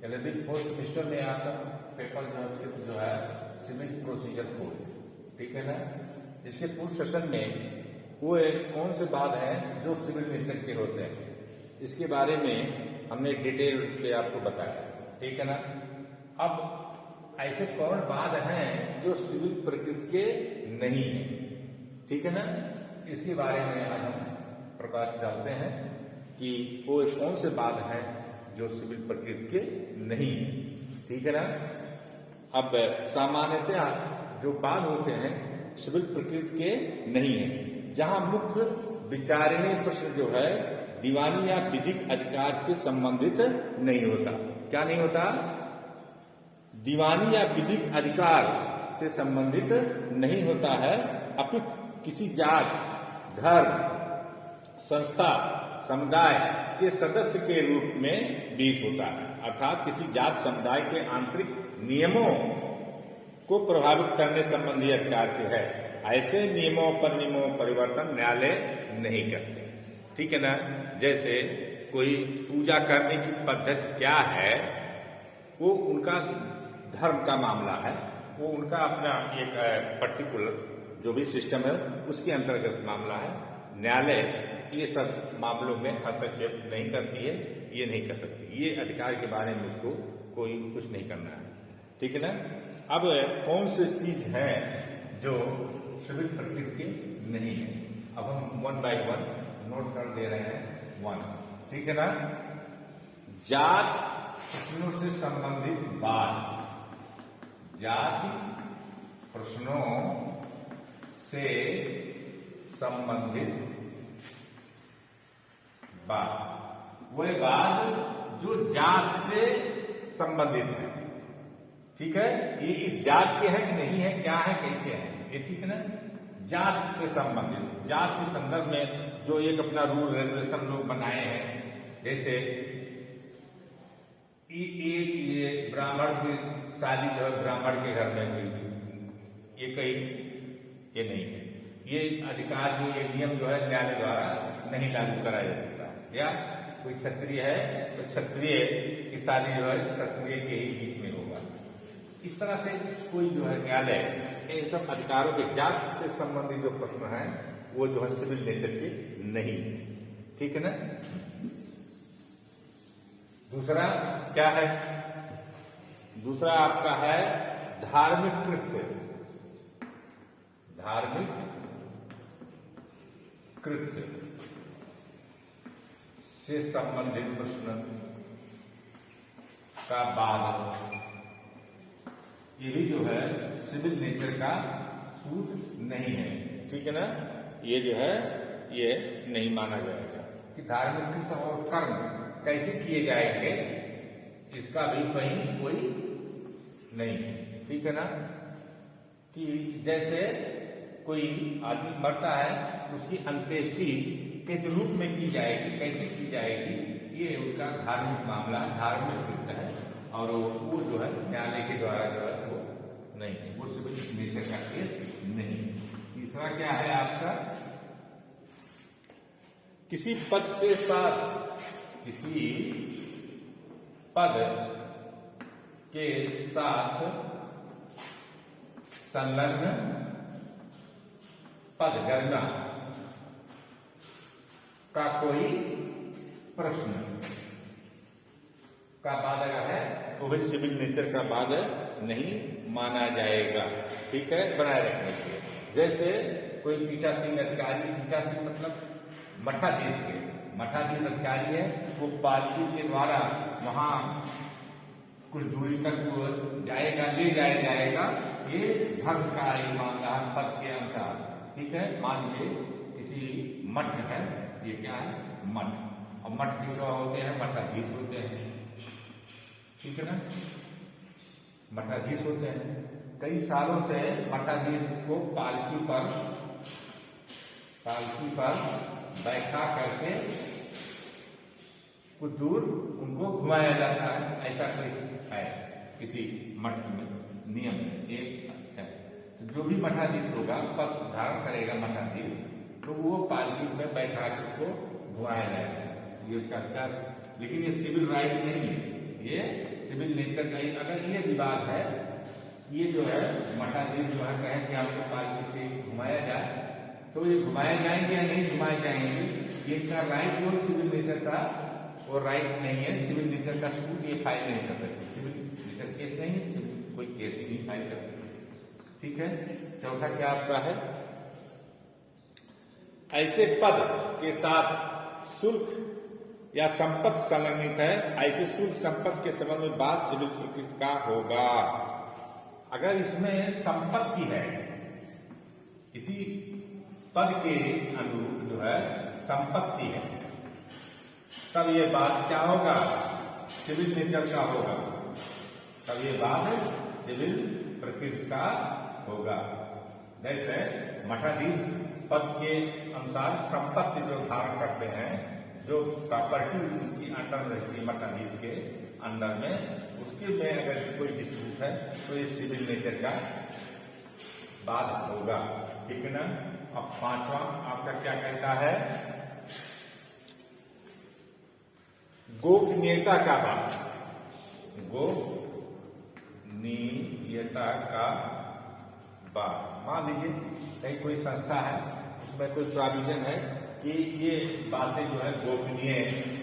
यानी fourth semester में आपका पेपर जो है सिविल प्रोसीजर कोड, ठीक है ना। इसके पूर्व सेशन में वो कौन से बाद हैं जो सिविल नेचर के होते हैं, इसके बारे में हमने डिटेल पे आपको बताया, ठीक है ना। अब ऐसे कौन बाद हैं जो सिविल प्रकृति के नहीं है, ठीक है ना। इसके बारे में आज हम प्रकाश डालते हैं कि वो कौन से बाद हैं जो सिविल प्रकृति के नहीं है, ठीक है ना। अब सामान्यतः जो बाद होते हैं सिविल प्रकृति के नहीं है, जहां मुख्य विचारणीय प्रश्न जो है दीवानी या विधिक अधिकार से संबंधित नहीं होता। क्या नहीं होता? दीवानी या विधिक अधिकार से संबंधित नहीं होता है, अपितु किसी जात, धर्म, संस्था, समुदाय के सदस्य के रूप में विहित होता है, अर्थात किसी जात समुदाय के आंतरिक नियमों को प्रभावित करने संबंधी अधिकार से है। ऐसे नियमों पर नियमों परिवर्तन न्यायालय नहीं करते, ठीक है ना। जैसे कोई पूजा करने की पद्धति क्या है, वो उनका धर्म का मामला है, वो उनका अपना एक पर्टिकुलर जो भी सिस्टम है उसके अंतर्गत मामला है। न्यायालय ये सब मामलों में हस्तक्षेप नहीं करती है, ये नहीं कर सकती, ये अधिकार के बारे में इसको कोई कुछ नहीं करना है, ठीक है ना। अब कौन सी चीज है जो सिविल प्रकृति की नहीं है, अब हम वन बाय वन नोट कर दे रहे हैं। वन, ठीक है ना। जात प्रश्नों से संबंधित बात, जाति प्रश्नों से संबंधित बात, वह बात जो जात से संबंधित है, ठीक है। ये इस जात के है कि नहीं है, क्या है, कैसे है, ये ठीक है ना। जात से संबंधित, जात के संदर्भ में जो एक अपना रूल रेगुलेशन लोग बनाए हैं, जैसे ये ब्राह्मण की शादी जो है ब्राह्मण के घर में हुई, ये कहीं ये नहीं है, ये अधिकार जो ये नियम जो है न्यायालय द्वारा नहीं लागू कराया जा सकता। या कोई क्षत्रिय है तो क्षत्रिय की शादी जो है क्षत्रिय के ही बीच में होगा। इस तरह से कोई जो है न्यायालय इन सब अधिकारों के जात से संबंधित जो प्रश्न है वो जो है सिविल नेचर के नहीं है, ठीक है ना। दूसरा क्या है? दूसरा आपका है धार्मिक कृत्य, धार्मिक कृत्य से संबंधित प्रश्न का बाद, ये भी जो है सिविल नेचर का सूट नहीं है, ठीक है ना। ये जो है ये नहीं माना जाएगा कि धार्मिक कृत्य और कर्म कैसे किए जाएंगे, इसका भी कहीं कोई नहीं, ठीक है ना। कि जैसे कोई आदमी मरता है उसकी अंत्येष्टि किस रूप में की जाएगी, कैसे की जाएगी, ये उनका धार्मिक मामला, धार्मिक कृत्य है, और वो जो है न्यायालय के द्वारा जो है वो नहीं है, वो सिविल नेचर का केस नहीं। तीसरा क्या है आपका? किसी पद से साथ, किसी पद के साथ संलग्न पद गणना का कोई प्रश्न का बाद अगर है तो वह सिविल नेचर का बाद नहीं माना जाएगा, ठीक है, बनाए रखने के लिए। जैसे कोई पीठासीन अधिकारी, पीठासीन मतलब मठाधीश के, मठाधीश अधिकारी है, वो पालकी के द्वारा वहां कुछ दूरी तक जाएगा, ले जाया जाएगा, ये धर्म का एक मामला है पद के अनुसार, ठीक है। मान लीजिए किसी मठ है, ये क्या है, मठ, और मठ के जो होते हैं मठाधीश होते हैं, ठीक है ना, मठाधीश होते हैं। कई सालों से मठाधीश को पालकी पर बैठा करके कुछ दूर उनको घुमाया जाता है, ऐसा कोई है किसी मठ में नियम एक है। तो जो भी मठाधीश होगा, पद धारण करेगा मठाधीश, तो वो पालकी में बैठा के उसको घुमाया जाएगा, ये उसका अधिकार। लेकिन ये सिविल राइट नहीं है, ये सिविल नेचर का अगर ये विवाद है, ये जो है मठाधीश जो है कहें कि आपको पालकी से घुमाया जाए, तो ये घुमाए जाएंगे या नहीं घुमाए जाएंगे, ये इनका राइट और सिविल नेचर का वो राइट नहीं है। सिविल नेचर का सूट ये फाइल नहीं कर सकते, सिविल नेचर केस नहीं है, कोई केस ही नहीं फाइल कर सकते। ठीक है। चौथा क्या आपका है, ऐसे पद के साथ शुल्क या संपत्ति संलग्नित है, ऐसे शुल्क संपत्ति के संबंध में बात सिविल प्रकृति का होगा। अगर इसमें संपत्ति है, किसी पद के अनुरूप जो है संपत्ति है, तब ये बात क्या होगा, सिविल नेचर का होगा, तब ये बात सिविल प्रकृति का होगा। जैसे मठाधीश पद के अनुसार संपत्ति जो धारण करते हैं, जो प्रॉपर्टी उनकी अंडर रहती है मठाधीश के अंडर में, उसके में अगर कोई डिस्प्यूट है तो ये सिविल नेचर का बात होगा। ठीक है ना। अब पांचवा आपका क्या कहता है, गोपनीयता का बात, गोपनीयता का बात। मान लीजिए कहीं कोई संस्था है, उसमें कोई प्रोविजन है कि ये बातें जो है गोपनीय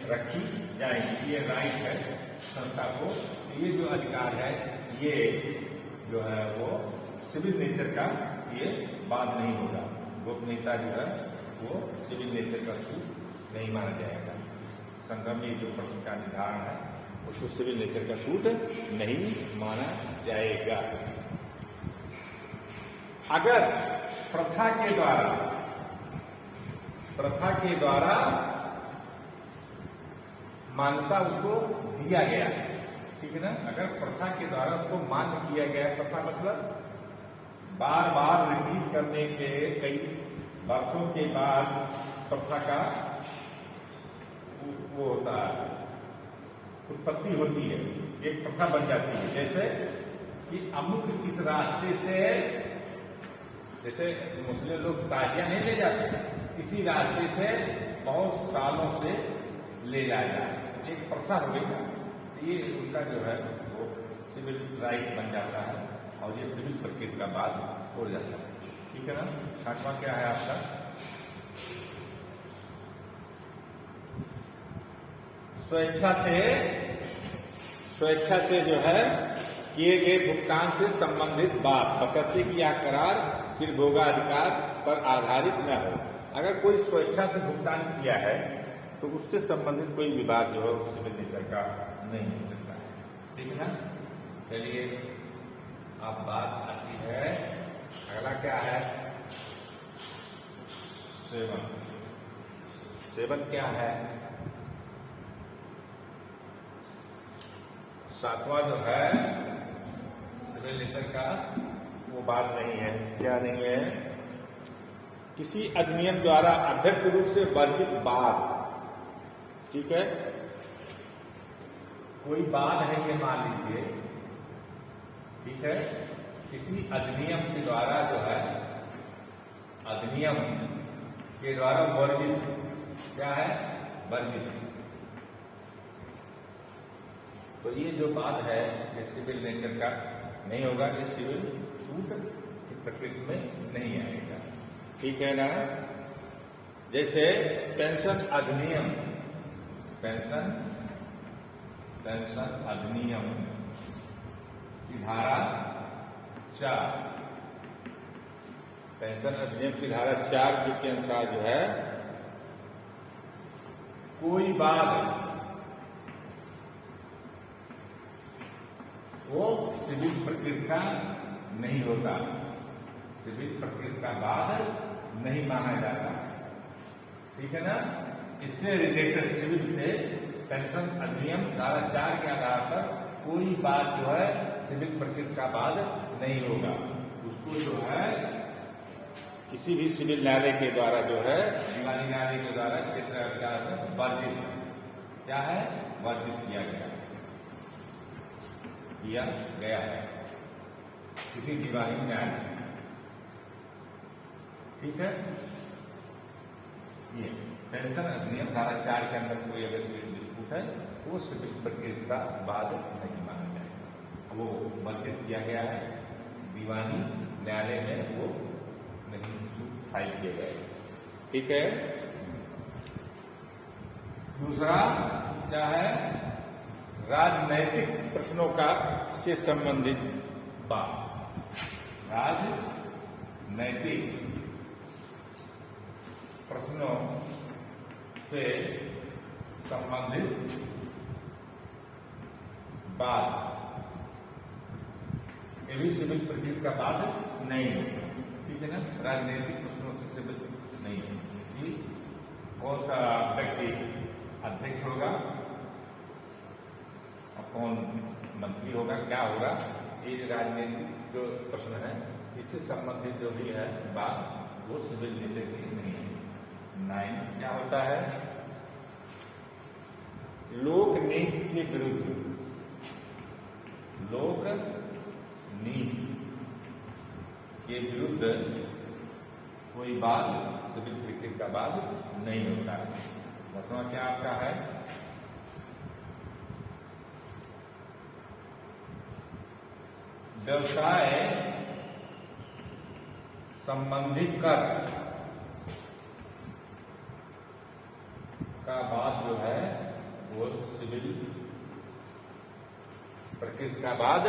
रखी जाएंगी, ये राइट है संस्था को, ये जो अधिकार है ये जो है वो सिविल नेचर का ये बात नहीं होगा। गोपनीयता जो है वो सिविल नेचर का सूट नहीं माना जाएगा। संगम में जो प्रश्न का निर्धारण है उसको सिविल नेचर का सूट नहीं माना जाएगा। अगर प्रथा के द्वारा मान्यता उसको दिया गया है, ठीक है ना। अगर प्रथा के द्वारा उसको मान्य किया गया है, प्रथा मतलब बार बार रिपीट करने के कई वर्षों के बाद प्रथा का वो होता है, उत्पत्ति होती है, एक प्रथा बन जाती है। जैसे कि अमुक इस रास्ते से, जैसे मुस्लिम लोग ताजिया नहीं ले जाते, इसी रास्ते से बहुत सालों से ले जाया, एक प्रथा हो गई ना, ये उनका जो है वो सिविल राइट बन जाता है और ये सिविल प्रकृति का बाद हो जाता है। ठीक है ना। छठवां क्या है आपका, स्वेच्छा से जो है किए गए भुगतान से संबंधित बात, बशर्ते कि यह करार फिर भोगाधिकार पर आधारित न हो। अगर कोई स्वेच्छा से भुगतान किया है तो उससे संबंधित कोई विवाद जो है सिविल नेचर का नहीं हो सकता है। ठीक है ना। चलिए अब बात आती है, अगला क्या है, सेवन। सेवन क्या है, सातवां जो है सिविल नेचर का वो बात नहीं है। क्या नहीं है, किसी अधिनियम द्वारा अव्यक्त रूप से वर्जित बाद। ठीक है। कोई बात है ये मान लीजिए, ठीक है, किसी अधिनियम के द्वारा जो है, अधिनियम के द्वारा वर्जित, क्या है, वर्जित, तो ये जो बात है ये सिविल नेचर का नहीं होगा, ये सिविल सूट की प्रकृति में नहीं आएगा। ठीक है ना। जैसे पेंशन अधिनियम, पेंशन अधिनियम की धारा 4, पेंशन अधिनियम की धारा 4 के अनुसार जो है कोई बात वो सिविल प्रकृति का नहीं होता, सिविल प्रकृति का बाद नहीं माना जाता। ठीक है ना। इससे रिलेटेड सिविल से पेंशन अधिनियम धारा 4 के आधार पर कोई बात जो है सिविल प्रकृति का बाद नहीं होगा, उसको जो है किसी भी सिविल न्यायालय के द्वारा जो है, दीवानी न्यायालय के द्वारा क्षेत्र वर्जित, क्या है, वर्जित किया गया है किसी दीवानी न्यायालय। ठीक है। ये पेंशन अधिनियम धारा 4 के अंदर कोई अगर सिविल डिस्प्यूट है वो सिविल प्रकृति का बाद नहीं माना जाएगा, वो वर्जित किया गया है, दीवानी न्यायालय में वो नहीं फाइल किए गए। ठीक है। दूसरा क्या है, राजनैतिक प्रश्नों का से संबंधित बात। राजनैतिक प्रश्नों से संबंधित बात, ये भी सिविल प्रकृति का बाद नहीं है। ठीक है ना, राजनीतिक प्रश्नों से सिविल नहीं है कि कौन सा व्यक्ति अध्यक्ष होगा और कौन मंत्री होगा, क्या होगा, ये राजनीतिक जो प्रश्न है इससे संबंधित जो भी है बात वो सिविल नेचर की नहीं है। 9 क्या होता है, लोक नीति के विरुद्ध, लोक नीति के विरुद्ध कोई बात सिविल प्रकृति का बाद नहीं होता है। 10वां क्या आपका है, व्यवसाय संबंधी कर का बाद जो है वो सिविल प्रकृति का बाद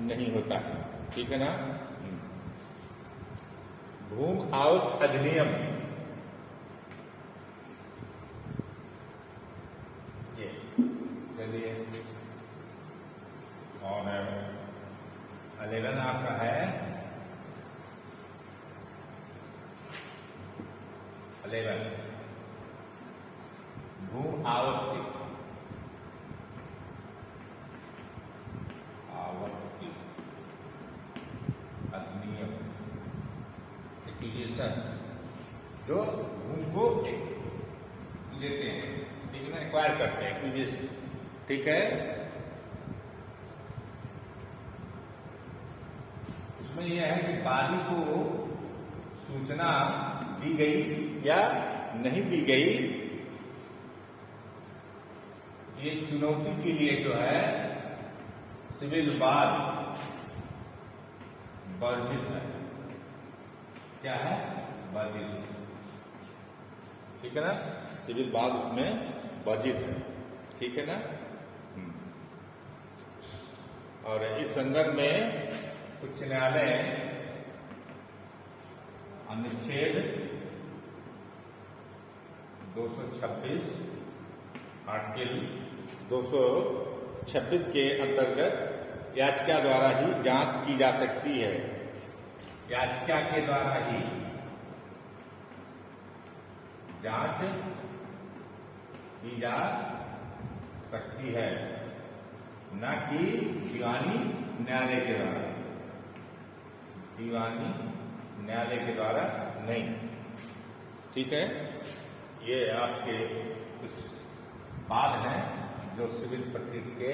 नहीं होता है। ठीक है ना। भूमि आवक अधिनियम, ये चलिए, और 11 आपका है, 11 भूमि आवक अधिनियम, एक्विजिशन, जो भूमि को लेते हैं, ठीक है ना, एक्वायर करते हैं, एक्विजिशन। ठीक है। उसमें यह है कि बादी को सूचना दी गई या नहीं दी गई, ये चुनौती के लिए जो है सिविल वाद वर्जित है। क्या है, वर्जित। ठीक है ना, सिविल वाद उसमें वर्जित है। ठीक है ना। और इस संदर्भ में उच्च न्यायालय अनुच्छेद 226 आर्टिकल 226 के अंतर्गत याचिका द्वारा ही जांच की जा सकती है, याचिका के द्वारा ही जांच की जा सकती है, न कि दीवानी न्यायालय के द्वारा, दीवानी न्यायालय के द्वारा नहीं। ठीक है। ये आपके कुछ बाद हैं जो सिविल प्रकृति के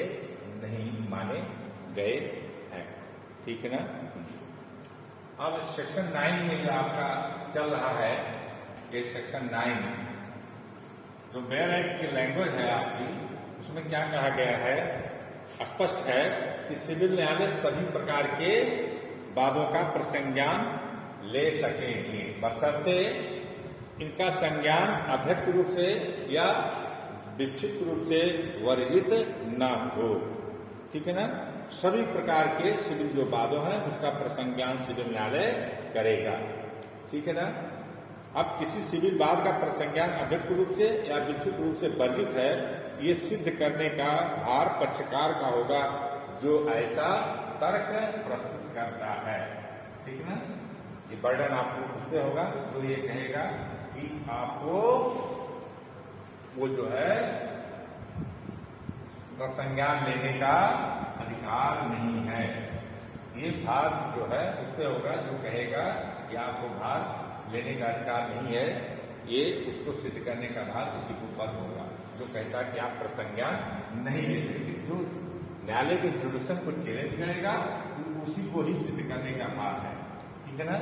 नहीं माने गए हैं। ठीक है ना। अब सेक्शन 9 में जो आपका चल रहा है, ये सेक्शन 9 जो बेयर एक्ट की लैंग्वेज है आपकी, उसमें क्या कहा गया है, स्पष्ट है कि सिविल न्यायालय सभी प्रकार के वादों का प्रसंज्ञान ले सकेंगे, बशर्ते इनका संज्ञान अव्यक्त रूप से या विक्षिप्त रूप से वर्जित न हो। ठीक है ना। सभी प्रकार के सिविल जो वादों हैं उसका प्रसंज्ञान सिविल न्यायालय करेगा। ठीक है ना। अब किसी सिविल वाद का प्रसंज्ञान अव्यक्त रूप से या विक्षिप्त रूप से वर्जित है, ये सिद्ध करने का भार पक्षकार का होगा जो ऐसा तर्क प्रस्तुत करता है। ठीक है ना। ये बर्डन आपको उस पे होगा जो ये कहेगा कि आपको वो जो है प्रसंज्ञान लेने का अधिकार नहीं है। ये भार जो है उस पे होगा जो कहेगा कि आपको भार लेने का अधिकार नहीं है, ये उसको सिद्ध करने का भार किसी के ऊपर होगा जो कहता है कि आप प्रसंज्ञान नहीं ले सकते। जो न्यायालय के जुडिशन को चैलेंज करेगा उसी को ही सिद्ध करने का भार है। ठीक है ना।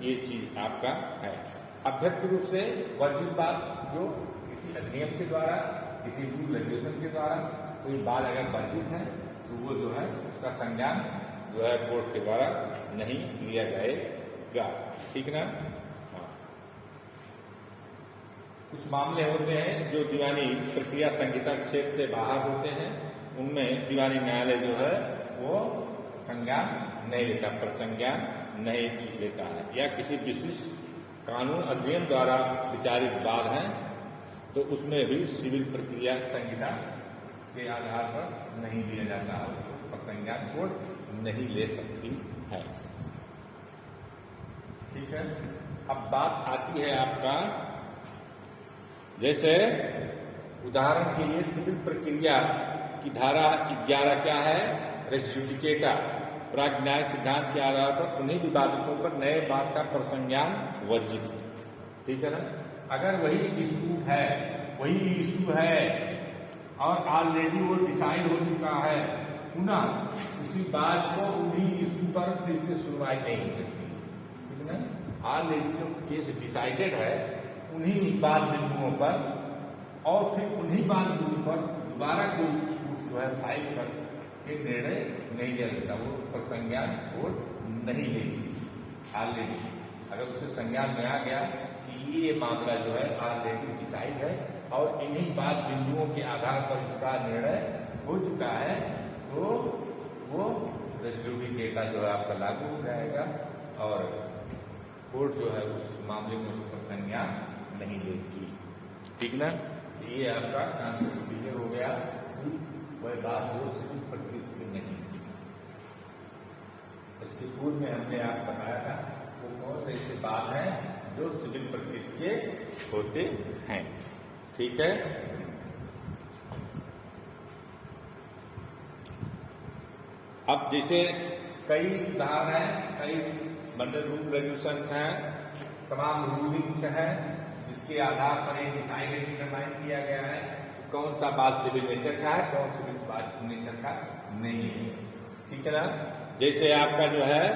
ये चीज आपका है। अव्यक्त रूप से वर्जित बात जो किसी अधिनियम के द्वारा किसी रूल रेगुलेशन के द्वारा कोई बात अगर वर्जित है तो वो जो है उसका संज्ञान जो है कोर्ट के द्वारा नहीं लिया जाएगा। ठीक ना। हाँ, कुछ मामले होते हैं जो दीवानी प्रक्रिया संहिता क्षेत्र से बाहर होते हैं, उनमें दीवानी न्यायालय जो है वो संज्ञान नहीं लेता, प्रसंज्ञान नहीं लेता है, या किसी विशिष्ट कानून अधिनियम द्वारा विचारित वाद हैं तो उसमें भी सिविल प्रक्रिया संहिता के आधार पर नहीं दिया जाता, प्रसंज्ञान कोर्ट नहीं ले सकती है। ठीक है। अब बात आती है आपका, जैसे उदाहरण के लिए सिविल प्रक्रिया की धारा 11 क्या है, रेस जुडिकेटा, प्राग न्याय सिद्धांत के आधार पर उन्हीं विवादकों पर नए बात का प्रसंज्ञान वर्जित है। ठीक है ना। अगर वही इशू है और ऑलरेडी वो डिसाइड हो चुका है, पुनः उसी बात को उन्हीं इशू पर फिर से सुनवाई नहीं हो सकती। ठीक है ना। ऑलरेडी जो केस डिसाइडेड है उन्हीं बात बिंदुओं पर और फिर उन्हीं बात बिंदु पर दोबारा कोई सूट जो है फाइल कर के निर्णय नहीं लिया जाता, वो प्रसंज्ञान कोर्ट नहीं लेगी। ऑलरेडी अगर उससे संज्ञान में आ गया कि ये मामला जो है ऑलरेडी डिसाइड है और इन्हीं बात बिंदुओं के आधार पर इसका निर्णय हो चुका है, तो वो रेस जुडिकेटा जो है आपका लागू हो जाएगा और कोर्ट जो है उस मामले में उस पर संज्ञान नहीं लेगी। ठीक ना। ये आपका कॉन्सेप्ट क्लियर हो गया कि वह बात जो सिविल प्रकृति में नहीं। इसके पूर्व में हमने आपको बताया था वो कौन से ऐसे बात है जो सिविल प्रकृति के होते हैं। ठीक है। अब जैसे कई उदाहरण हैं, कई मंडल रूल रेगुलेशन हैं, तमाम रूलिंग्स हैं जिसके आधार पर एक डिसाइडेड डिटरमाइन किया गया है कौन सा बात सिविल नेचर का है, कौन सिविल बात नेचर का नहीं है। ठीक है ना। जैसे आपका जो है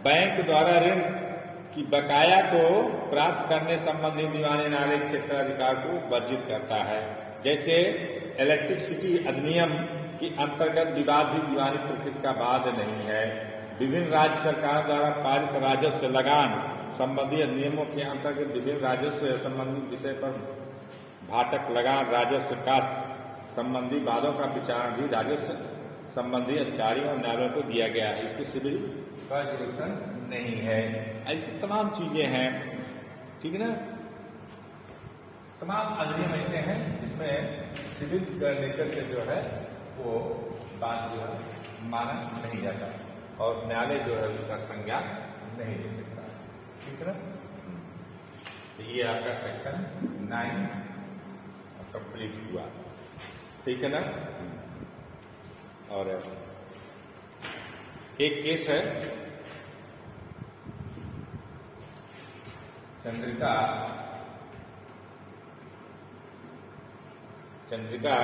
बैंक द्वारा ऋण की बकाया को प्राप्त करने संबंधी दीवानी न्यायालय क्षेत्राधिकार को वर्जित करता है। जैसे इलेक्ट्रिसिटी अधिनियम के अंतर्गत विवाद भी दीवानी प्रकृति का वाद नहीं है। विभिन्न राज्य सरकार द्वारा पारित राजस्व लगान संबंधी अधिनियमों के अंतर्गत विभिन्न राजस्व संबंधी विषय पर भाटक लगान राजस्व का संबंधी वादों का विचारण भी राजस्व संबंधी अधिकारियों और न्यायालयों को दिया गया है। इसकी सिविल का जुरिडिक्शन नहीं है। ऐसी तमाम चीजें हैं। ठीक है ना। तमाम अधिनियम ऐसे हैं जिसमें सिविल नेचर के जो है वो बात जो है माना नहीं जाता और न्यायालय जो है उसका संज्ञान नहीं ले सकता। ठीक है ना। तो ये आपका सेक्शन 9 कंप्लीट हुआ। ठीक है ना। और एक केस है चंद्रिका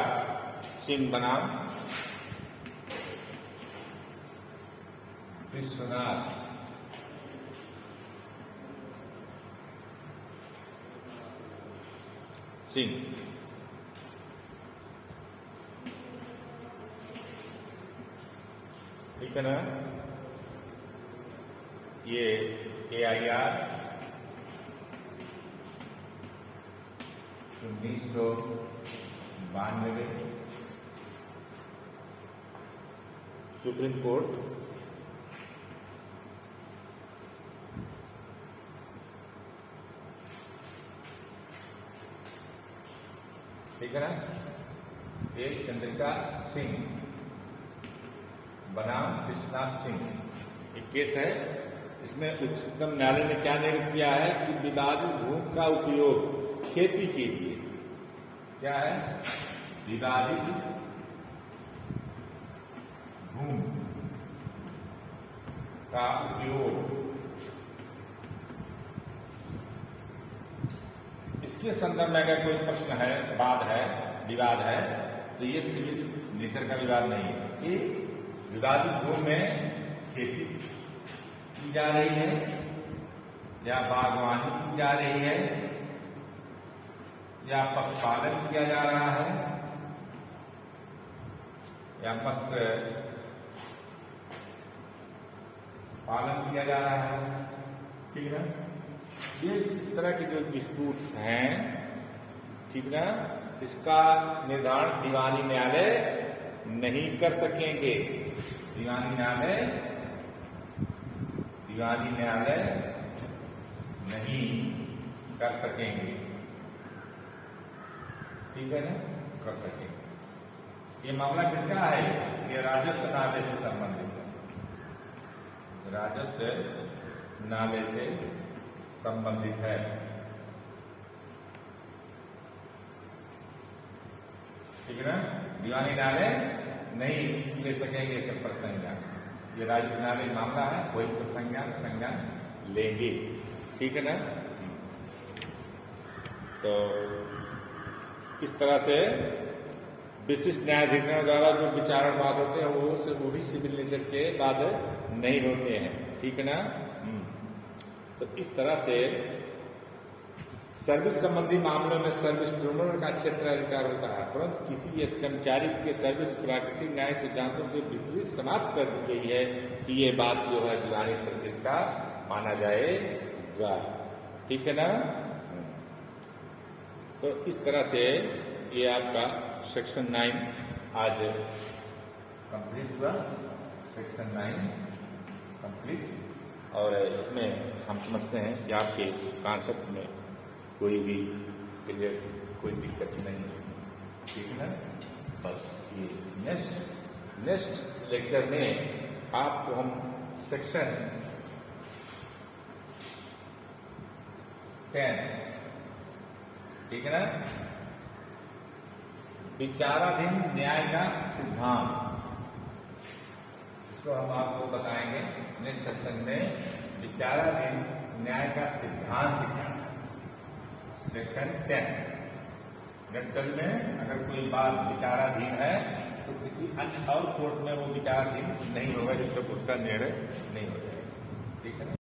सिंह बनाम विश्वनाथ सिंह। ठीक है ना। ये AIR 1992 सुप्रीम कोर्ट ठीक है ना। ये चंद्रिका सिंह बनाम विश्वनाथ सिंह एक केस है। इसमें उच्चतम न्यायालय ने क्या निर्णय किया है कि विवादित भूमि का उपयोग खेती के लिए क्या है, विवादित भूमि का उपयोग, इसके संदर्भ में अगर कोई प्रश्न है, वाद है, विवाद है तो ये सिविल नेचर का विवाद नहीं है। ये विवादित भूमि में खेती की जा रही है या बागवानी की जा रही है या पशुपालन किया जा रहा है या मत से पालन किया जा रहा है, ठीक है। ये इस तरह के जो डिस्प्यूट हैं, ठीक ना, इसका निर्धारण दीवानी न्यायालय नहीं कर सकेंगे। दीवानी न्यायालय नहीं कर सकेंगे, ठीक है ना, कर सकेंगे। ये मामला किसका है? ये राजस्व नाले से संबंधित है, राजस्व नाले से संबंधित है, ठीक है ना। दीवानी न्यायालय नहीं ले सकेंगे इसे प्रसंज्ञान। ये राजस्व न्यायालय मामला है, कोई संज्ञान लेंगे, ठीक है ना। तो इस तरह से विशिष्ट न्यायाधिकरण द्वारा जो विचारणवाद होते हैं वो भी सिविल नेचर के बाद नहीं होते हैं, ठीक है ना। तो इस तरह से सर्विस संबंधी मामलों में सर्विस ट्रिब्यूनल का क्षेत्राधिकार होता है, परंतु किसी कर्मचारी के सर्विस प्राकृतिक न्याय सिद्धांतों के विपरीत समाप्त कर दी गई है कि ये बात जो है दीवानी प्रकृति का माना जाएगा, ठीक है ना। तो इस तरह से ये आपका सेक्शन 9 आज कंप्लीट हुआ, सेक्शन 9 कंप्लीट। और इसमें हम समझते हैं कि आपके कॉन्सेप्ट में कोई भी क्लियर, कोई दिक्कत नहीं, ठीक है ना। बस ये नेक्स्ट लेक्चर में आपको हम सेक्शन 10, ठीक है ना, विचाराधीन न्याय का सिद्धांत, इसको हम आपको बताएंगे नेक्स्ट सेशन में। विचाराधीन न्याय का सिद्धांत क्या है, सेक्शन 10। नेक्स्ट कल में अगर कोई बात विचाराधीन है तो किसी अन्य और कोर्ट में वो विचाराधीन नहीं होगा जब तक उसका निर्णय नहीं हो जाएगा, ठीक है ना।